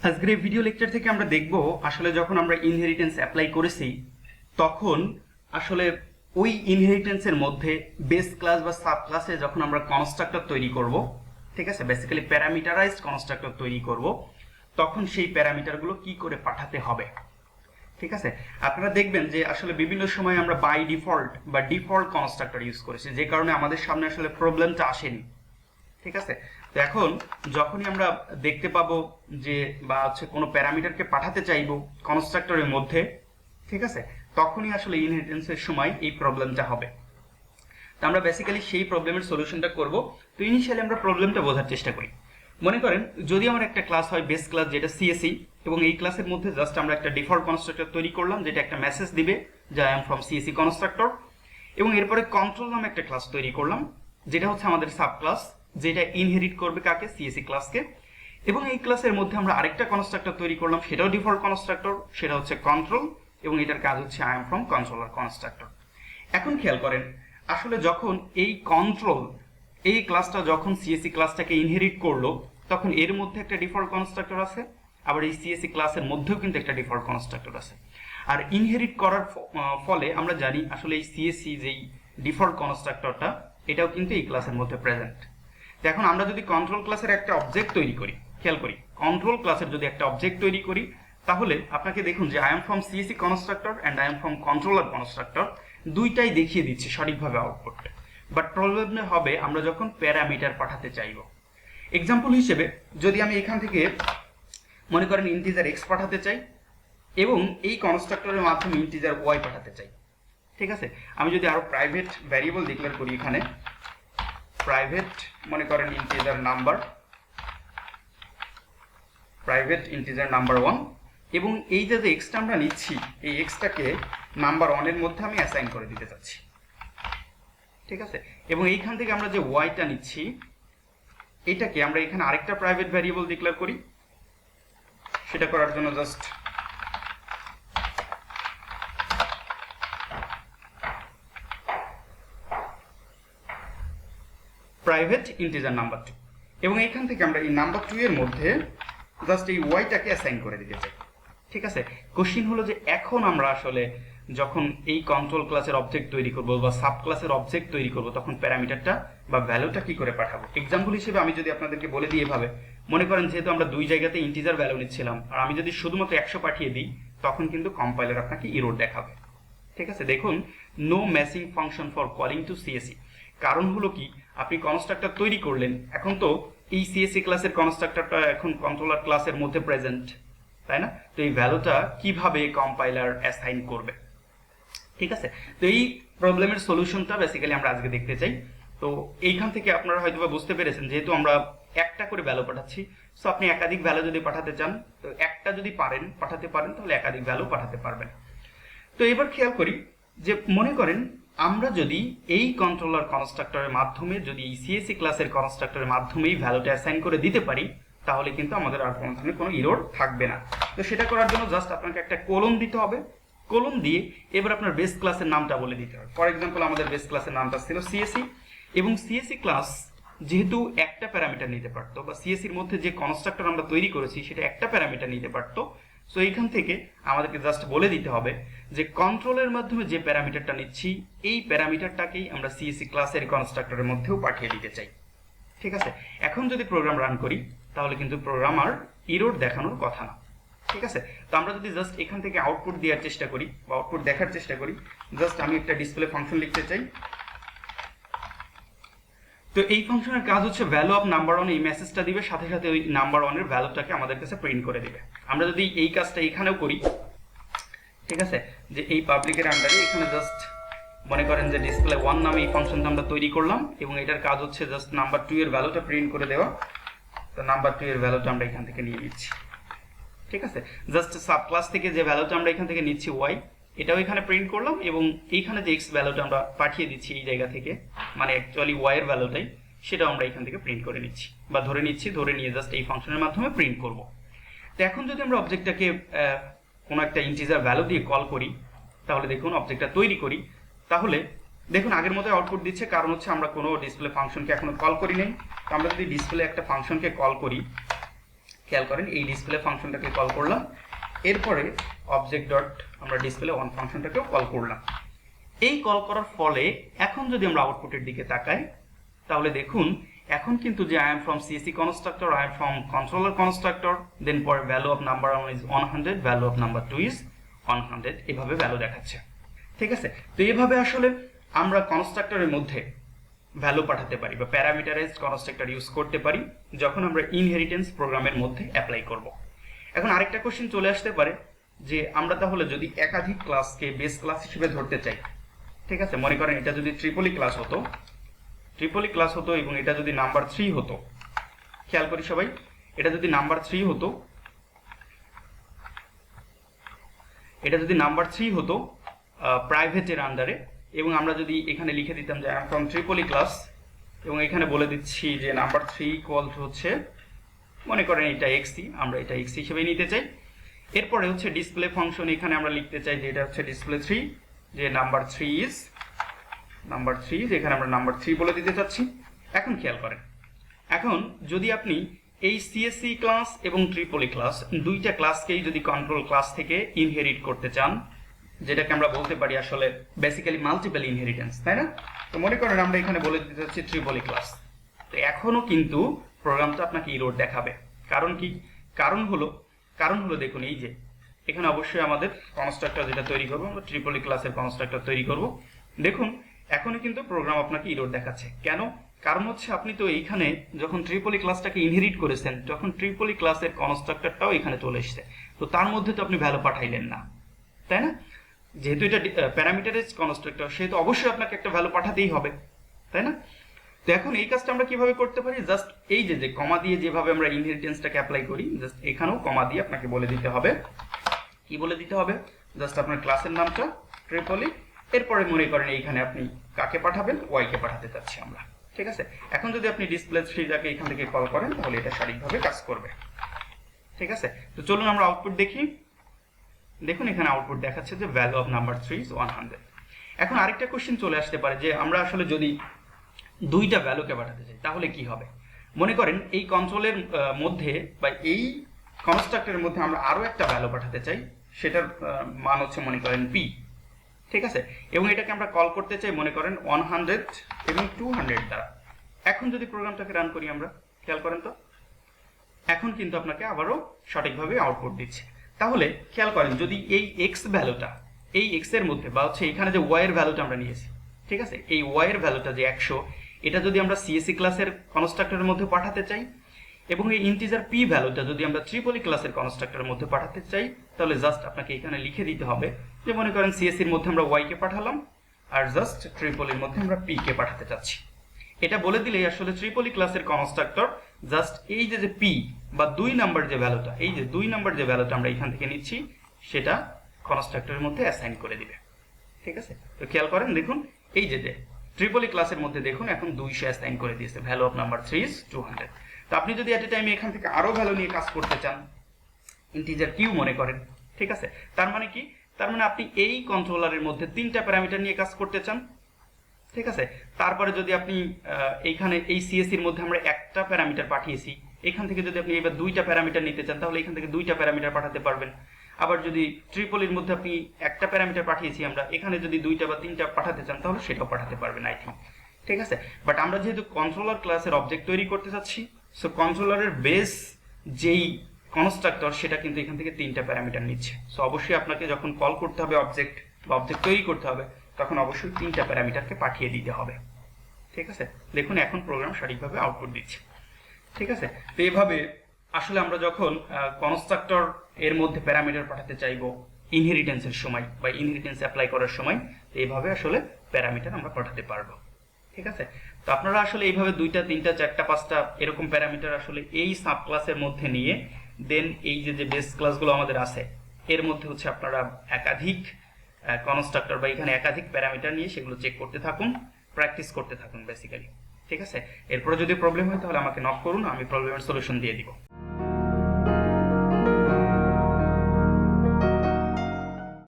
আজকের এই video lecture থেকে আমরা দেখব আসলে যখন আমরা ইনহেরিটেন্স অ্যাপ্লাই করেছি তখন আসলে ওই ইনহেরিটেন্সের মধ্যে বেস ক্লাস বা সাব ক্লাসে যখন আমরা কনস্ট্রাক্টর তৈরি করব, ঠিক আছে, বেসিক্যালি প্যারামিটারাইজড কনস্ট্রাক্টর তৈরি করব, তখন সেই প্যারামিটারগুলো কি করে পাঠাতে হবে। ঠিক আছে, আপনারা দেখবেন যে আসলে বিভিন্ন সময় আমরা বাই ডিফল্ট বা ডিফল্ট কনস্ট্রাক্টর ইউজ করেছি, যে কারণে আমাদের সামনে আসলে প্রবলেমটা আসেনি। ঠিক আছে, তো এখন যখনই আমরা দেখতে পাবো যে বা হচ্ছে কোনো প্যারামিটারকে পাঠাতে চাইবো কনস্ট্রাক্টরের মধ্যে, ঠিক আছে, তখনই আসলে ইনহেরিটেন্সের সময় এই প্রবলেমটা হবে। তো আমরা বেসিক্যালি সেই প্রবলেমের সলিউশনটা করব। তো ইনিশিয়ালি আমরা প্রবলেমটা বোঝার চেষ্টা করি। মনে করেন যদি আমার একটা ক্লাস হয় বেস ক্লাস, যেটা সিএসি, এবং এই ক্লাসের মধ্যে জাস্ট আমরা একটা ডিফল্ট কনস্ট্রাক্টর তৈরি করলাম যেটা একটা মেসেজ দিবে যে I am from CAC constructor, এবং এরপরে কন্ট্রোল নামে একটা ক্লাস তৈরি করলাম যেটা হচ্ছে আমাদের সাব ক্লাস, যেটা ইনহেরিট করবে কাকে, সিএসি ক্লাসকে। এবং এই ক্লাসের মধ্যে আমরা আরেকটা কনস্ট্রাক্টর তৈরি করলাম, সেটাও ডিফল্ট কনস্ট্রাক্টর, সেটা হচ্ছে কন্ট্রোল, এবং এটার কাজ হচ্ছে I am from controller constructor. এখন খেয়াল করেন, আসলে যখন এই কন্ট্রোল এই ক্লাসটা যখন সিএসি ক্লাসটাকে ইনহেরিট করলো, তখন এর মধ্যে একটা ডিফল্ট কনস্ট্রাক্টর আছে, আবার এই সিএসি ক্লাসের মধ্যেও কিন্তু একটা ডিফল্ট কনস্ট্রাক্টর আছে। আর ইনহেরিট করার ফলে আমরা জানি আসলে এই সিএসি যেই ডিফল্ট কনস্ট্রাক্টরটা, এটাও কিন্তু এই ক্লাসের মধ্যে প্রেজেন্ট। তো এখন আমরা যদি কন্ট্রোল ক্লাসের একটা অবজেক্ট তৈরি করি, খেয়াল করি, কন্ট্রোল ক্লাসের যদি একটা অবজেক্ট তৈরি করি, তাহলে আপনাকে দেখুন যে I am from CAC constructor and I am from controller constructor, দুইটাই দেখিয়ে দিচ্ছে সঠিকভাবে আউটপুট। বাট প্রবলেম হবে আমরা যখন প্যারামিটার পাঠাতে চাইব। এক্সাম্পল হিসেবে যদি আমি এখান থেকে মনে করেন ইন্টিজার এক্স পাঠাতে চাই এবং এই কনস্ট্রাক্টরের মাধ্যমে ইন্টিজার ওয়াই পাঠাতে চাই, ঠিক আছে, আমি যদি আরো প্রাইভেট ভ্যারিয়েবল ডিক্লেয়ার করি, এখানে প্রাইভেট মনে করেন integer number, private integer number 1, এবং এই যে এক্সটা আমরা নিচ্ছি, এই এক্সটাকে নাম্বার 1 এর মধ্যে আমি অ্যাসাইন করে দিতে চাচ্ছি, ঠিক আছে, এবং এইখান থেকে আমরা যে ওয়াইটা নিচ্ছি এটাকে আমরা এখানে আরেকটা প্রাইভেট ভ্যারিয়েবল ডিক্লেয়ার করি। সেটা করার জন্য জাস্ট প্রাইভেট ইন্টিজার নাম্বার 2, এবং এখান থেকে আমরা এই নাম্বার 2 এর মধ্যে জাস্ট এই ওয়াইটাকে অ্যাসাইন করে দিতে চাই। ঠিক আছে, কোশ্চিন হলো যে এখন আমরা আসলে যখন এই কন্ট্রোল ক্লাসের অবজেক্ট তৈরি করব বা সাব ক্লাসের অবজেক্ট তৈরি করব, তখন প্যারামিটারটা বা ভ্যালুটা কি করে পাঠাবো। এক্সাম্পল হিসেবে আমি যদি আপনাদেরকে বলে দিই এভাবে, মনে করেন যেহেতু আমরা দুই জায়গাতে ইন্টিজার ভ্যালু নিচ্ছিলাম, আর আমি যদি শুধুমাত্র 100 পাঠিয়ে দিই, তখন কিন্তু কম্পাইলার আপনাকে এরর দেখাবে। ঠিক আছে, দেখুন no matching function for calling to CAC. কারণ হলো কি, আপনি কনস্ট্রাক্টর তৈরি করলেন, এখন তো এই সিএসি ক্লাসের কনস্ট্রাক্টরটা এখন কন্ট্রোলার ক্লাসের মধ্যে প্রেজেন্ট, তাই না? তো এই ভ্যালুটা কিভাবে কম্পাইলার অ্যাসাইন করবে। ঠিক আছে, তো এই প্রবলেমের সলিউশনটা বেসিক্যালি আমরা আজকে দেখতে চাই। তো এইখান থেকে আপনারা হয়তো বুঝতে পেরেছেন, যেহেতু আমরা একটা করে ভ্যালু পাঠাচ্ছি, সো আপনি একাধিক ভ্যালু যদি পাঠাতে চান, তো একটা যদি পাঠাতে পারেন তাহলে একাধিক ভ্যালু পাঠাতে পারবেন। তো এবার খেয়াল করি যে মনে করেন আমরা যদি এই কন্ট্রোলার কনস্ট্রাক্টরের মাধ্যমে, যদি এই সিএসি ক্লাসের কনস্ট্রাক্টরের মাধ্যমেই ভ্যালুটা অ্যাসাইন করে দিতে পারি, তাহলে কিন্তু আমাদের আর কোনো ধরনের কোনো এরর থাকবে না। তো সেটা করার জন্য জাস্ট আপনাকে একটা কোলন দিতে হবে। কোলন দিয়ে এবার আপনার বেস ক্লাসের নামটা বলে দিতে হবে। ফর এক্সাম্পল আমাদের বেস ক্লাসের নামটা ছিল সিএসি, এবং সিএসি ক্লাস যেহেতু একটা প্যারামিটার নিতে পারতো, বা সিএসির মধ্যে যে কনস্ট্রাক্টর আমরা তৈরি করেছি সেটা একটা প্যারামিটার নিতে পারতো, সো এইখান থেকে আমাদেরকে জাস্ট বলে দিতে হবে যে কন্ট্রোলের মাধ্যমে যে প্যারামিটারটা নিচ্ছি, এই প্যারামিটারটাকেই আমরা সিএসি ক্লাসের কনস্ট্রাক্টরের মধ্যেও পাঠিয়ে দিতে চাই। ঠিক আছে, এখন যদি প্রোগ্রাম রান করি তাহলে কিন্তু প্রোগ্রাম আর এরর দেখানোর কথা না। ঠিক আছে, তো আমরা যদি জাস্ট এখান থেকে আউটপুট দেওয়ার চেষ্টা করি বা আউটপুট দেখার চেষ্টা করি, জাস্ট আমি একটা ডিসপ্লে ফাংশন লিখতে চাই। তো এই ফাংশনের কাজ হচ্ছে ভ্যালু অফ নাম্বার 1, এই মেসেজটা দিবে, সাথে সাথে ওই নাম্বার 1 এর ভ্যালুটাকে আমাদের কাছে প্রিন্ট করে দিবে। আমরা যদি এই কাজটা এখানেও করি, ঠিক আছে, যে এই পাবলিকের আন্ডারে এখানে জাস্ট মনে করেন যে ডিসপ্লে 1 নামে এই ফাংশনটা আমরা তৈরি করলাম, এবং এটার কাজ হচ্ছে জাস্ট নাম্বার 2 এর ভ্যালুটা প্রিন্ট করে দেওয়া। তো নাম্বার 2 এর ভ্যালুটা আমরা এখান থেকে নিয়ে নিচ্ছি। ঠিক আছে, জাস্ট সাব ক্লাস থেকে যে ভ্যালুটা আমরা এখান থেকে নিচ্ছি ওয়াই, এটাও এখানে প্রিন্ট করলাম, এবং এইখানে যে এক্স ভ্যালুটা আমরা পাঠিয়ে দিচ্ছি এই জায়গা থেকে, মানে অ্যাকচুয়ালি ওয়াই এর ভ্যালুটাই, সেটাও আমরা এখান থেকে প্রিন্ট করে নিচ্ছি বা ধরে নিয়ে জাস্ট এই ফাংশনের মাধ্যমে প্রিন্ট করব। তো এখন যদি আমরা অবজেক্টটাকে কোনো একটা ইন্টিজার ভ্যালু দিয়ে কল করি, তাহলে দেখুন অবজেক্টটা তৈরি করি, তাহলে দেখুন আগের মতো আউটপুট দিচ্ছে, কারণ হচ্ছে আমরা কোনো ডিসপ্লে ফাংশনকে এখনো কল করি নাই। তো আমরা যদি ডিসপ্লে একটা ফাংশনকে কল করি, খেয়াল করেন এই ডিসপ্লে ফাংশনটাকে কল করলাম, এরপরে অবজেক্ট ডট আমরা ডিসপ্লে অন ফাংশনটাকেও কল করলাম। এই কল করার ফলে এখন যদি আমরা আউটপুটের দিকে তাকাই তাহলে দেখুন এখন কিন্তু যে I am from CSC constructor, I am from controller constructor, then পরে value of number 1 is 100, value of number 2 is 100, এভাবে ভ্যালু দেখাচ্ছে। ঠিক আছে, তো এইভাবে আসলে আমরা কনস্ট্রাক্টরের মধ্যে ভ্যালু পাঠাতে পারি বা প্যারামিটারাইজড কনস্ট্রাক্টর ইউজ করতে পারি যখন আমরা ইনহেরিটেন্স প্রোগ্রামের মধ্যে অ্যাপ্লাই করব। এখন আরেকটা কোশ্চেন চলে আসতে পারে যে আমরা তাহলে যদি একাধিক ক্লাসকে বেস ক্লাস হিসেবে ধরতে চাই, ঠিক আছে, মনে করেন এটা যদি ট্রিপলি ক্লাস হতো এবং এটা যদি নাম্বার 3 হতো, খেয়াল করি সবাই, এটা যদি নাম্বার 3 হতো প্রাইভেটের আন্ডারে, এবং আমরা যদি এখানে লিখে দিতাম যে I am from Tripoli class, এবং এখানে বলে দিচ্ছি যে নাম্বার 3 ইকুয়াল টু হচ্ছে মনে করেন এটা এক্সি, আমরা এটা এক্সি হিসেবে নিতে চাই। এরপরে হচ্ছে ডিসপ্লে ফাংশন, এখানে আমরা লিখতে চাই যে এটা হচ্ছে ডিসপ্লে 3, যে নাম্বার 3 ইজ এখানে আমরা নাম্বার 3 বলে দিতে চাচ্ছি। এখন খেয়াল করেন, এখন যদি আপনি এই সিএসসি ক্লাস এবং ট্রিপলি ক্লাস দুইটা ক্লাসকেই যদি কন্ট্রোল ক্লাস থেকে ইনহেরিট করতে চান, যেটাকে আমরা বলতে পারি আসলে বেসিক্যালি মাল্টিপল ইনহেরিটেন্স, তাই না? তো মনে করেন আমরা এখানে বলে দিতে চাচ্ছি ট্রিপলি ক্লাস, তো এখনো কিন্তু প্রোগ্রামটা আপনাকে এরর দেখাবে। কারণ কি? কারণ হলো দেখুন এই যে এখানে অবশ্যই আমাদের কনস্ট্রাক্টর যেটা তৈরি করবো, আমরা ট্রিপলি ক্লাসের কনস্ট্রাক্টর তৈরি করব। দেখুন এখনো কিন্তু প্রোগ্রাম আপনাকে এরর দেখাচ্ছে। কেন? কারণ হচ্ছে আপনি তো এইখানে যখন ট্রিপলি ক্লাসটাকে ইনহেরিট করেছেন, যখন ট্রিপলি ক্লাসের কনস্ট্রাক্টরটাও এখানে চলে এসেছে, তো তার মধ্যে তো আপনি ভ্যালু পাঠাইলেন না, তাই না? যেহেতু এটা প্যারামিটারাইজড কনস্ট্রাক্টর, সেহেতু অবশ্যই আপনাকে একটা ভ্যালু পাঠাতেই হবে, তাই না? তো এখন এই কাজটা আমরা কিভাবে করতে পারি? জাস্ট এই যে কমা দিয়ে যেভাবে আমরা ইনহেরিটেন্সটাকে অ্যাপ্লাই করি, জাস্ট এখানেও কমা দিয়ে আপনাকে বলে দিতে হবে, কি বলে দিতে হবে? জাস্ট আপনার ক্লাসের নামটা ট্রিপলি, এরপরে মনে করেন এইখানে আপনি কাকে পাঠাবেন, ওয়াই কে পাঠাতে চাচ্ছি আমরা, ঠিক আছে? এখন যদি আপনি ডিসপ্লে 3টাকে এখান থেকে কল করেন তাহলে এটা সঠিকভাবে কাজ করবে, ঠিক আছে? তো চলুন আমরা আউটপুট দেখি। দেখুন এখানে আউটপুট দেখাচ্ছে যে ভ্যালু অফ নাম্বার 3 ইজ 100। এখন আরেকটা কোশ্চেন চলে আসতে পারে যে আমরা আসলে যদি দুইটা ভ্যালুকে পাঠাতে চাই তাহলে কি হবে? মনে করেন এই কন্ট্রোলের মধ্যে বা এই কনস্ট্রাক্টরের মধ্যে আমরা আরো একটা ভ্যালু পাঠাতে চাই, সেটার মান হচ্ছে মনে করেন পি, ঠিক আছে? এবং এটাকে আমরা কল করতে চাই মনে করেন 100 এবং 200 দ্বারা। এখন যদি প্রোগ্রামটাকে রান করি আমরা, খেয়াল করেন তো, এখন কিন্তু আপনাকে আবারও সঠিকভাবে আউটপুট দিচ্ছে। তাহলে খেয়াল করেন যদি এই এক্স ভ্যালুটা এই এক্স এর মধ্যে বা হচ্ছে এখানে যে ওয়াই এর ভ্যালুটা আমরা নিয়েছি, ঠিক আছে, এই ওয়াই এর ভ্যালুটা যে 100, এটা যদি আমরা সিএসসি ক্লাসের কনস্ট্রাক্টরের মধ্যে পাঠাতে চাই, এবং এই ইন্টিজার পি ভ্যালুটা যদি আমরা ট্রিপলি ক্লাসের কনস্ট্রাক্টরের মধ্যে পাঠাতে চাই, তাহলে জাস্ট আপনাকে এখানে লিখে দিতে হবে যে মনে করেন সিএসসির মধ্যে আমরা ওয়াই কে পাঠালাম আর জাস্ট ট্রিপলির মধ্যে আমরা পি কে পাঠাতে চাচ্ছি। এটা বলে দিলেই আসলে ট্রিপলি ক্লাসের কনস্ট্রাক্টর জাস্ট এই যে পি বা 2 নাম্বার যে ভ্যালুটা, এই যে 2 নাম্বার যে ভ্যালুটা আমরা এখান থেকে নিচ্ছি সেটা কনস্ট্রাক্টরের মধ্যে অ্যাসাইন করে দিবে, ঠিক আছে? তো খেয়াল করেন, দেখুন এই যে ট্রিপলি ক্লাসের মধ্যে দেখুন এখন 200 অ্যাসাইন করে দিয়েছে, ভ্যালু অফ নাম্বার 3 ইজ 200। তো আপনি যদি এট এ টাইমে এখান থেকে আরো ভ্যালু নিয়ে কাজ করতে চান, ইন্টিজার কিউ মনে করেন, ঠিক আছে, তার মানে কি? তার মানে আপনি এই কন্ট্রোলারের মধ্যে 3টা প্যারামিটার নিয়ে কাজ করতে চান, ঠিক আছে? তারপরে যদি আপনি এইখানে এই সিএসসির মধ্যে আমরা একটা প্যারামিটার পাঠিয়েছি, এখান থেকে যদি আপনি এবার 2টা প্যারামিটার নিতে চান তাহলে এখান থেকে 2টা প্যারামিটার পাঠাতে পারবেন। আবার যদি ট্রিপলির মধ্যে আপনি একটা প্যারামিটার পাঠিয়েছি আমরা, এখানে যদি 2টা বা 3টা পাঠাতে চান তাহলে সেটাও পাঠাতে পারবেন, আই থিঙ্ক, ঠিক আছে? বাট আমরা যেহেতু কন্ট্রোলার ক্লাসের অবজেক্ট তৈরি করতে চাচ্ছি, সো কন্ট্রোলারের বেস যেই কনস্ট্রাক্টর সেটা কিন্তু এখান থেকে 3টা প্যারামিটার নিচ্ছে। সো অবশ্যই আপনাকে যখন কল করতে হবে অবজেক্ট বা অবজেক্ট তৈরি করতে হবে তখন অবশ্যই 3টা প্যারামিটারকে পাঠিয়ে দিতে হবে, ঠিক আছে? দেখুন এখন প্রোগ্রাম সঠিকভাবে আউটপুট দিচ্ছে, ঠিক আছে? তো এইভাবে আসলে আমরা যখন কনস্ট্রাক্টর এর মধ্যে প্যারামিটার পাঠাতে চাইবো ইনহেরিটেন্সের সময় বা ইনহেরিটেন্স অ্যাপ্লাই করার সময়, এইভাবে আসলে প্যারামিটার আমরা পাঠাতে পারবো, ঠিক আছে? তো আপনারা আসলে এইভাবে 2টা 3টা 4টা 5টা এরকম প্যারামিটার আসলে এই সাব ক্লাসের মধ্যে নিয়ে দেন এই যে বেস ক্লাসগুলো আমাদের আছে এর মধ্যে হচ্ছে আপনারা একাধিক কনস্ট্রাক্টর বা এখানে একাধিক প্যারামিটার নিয়ে সেগুলো চেক করতে থাকুন, প্র্যাকটিস করতে থাকুন বেসিক্যালি, ঠিক আছে? এরপরে যদি প্রবলেম হয় তাহলে আমাকে নক করুন, আমি প্রবলেমের সলিউশন দিয়ে দিব।